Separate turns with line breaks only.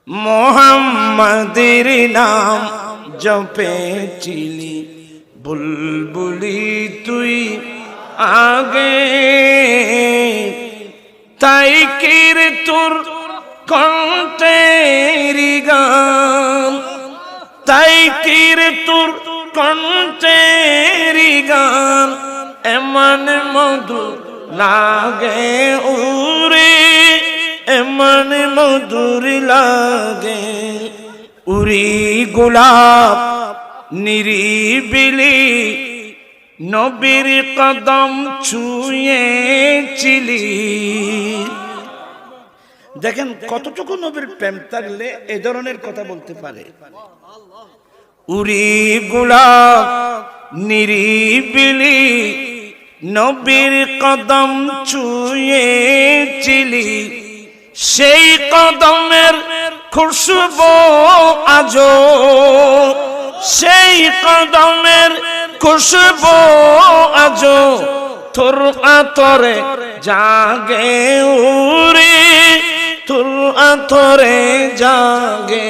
মোহাম্মদের নাম জপেছিলি বুলবুলি তুই আগে, তাই কির তোর কণ্ঠের গান, তাই কির তোর কণ্ঠের গান এমন মধুর লাগে উরে, এমন মধুর লাগে। উরি গোলাপ নিরিবিলি নবীর কদম ছুঁয়েছিলি। দেখেন কতটুকু নবীর প্রেম থাকলে এ ধরনের কথা বলতে পারে। উরি গোলাপ নিরিবিলি নবীর কদম ছুঁয়েছিলি, সেই কদমের খুশবু আজো, সেই কদমের খুশবু আজো তোর আতরে জাগে উরে, তোর আতরে জাগে।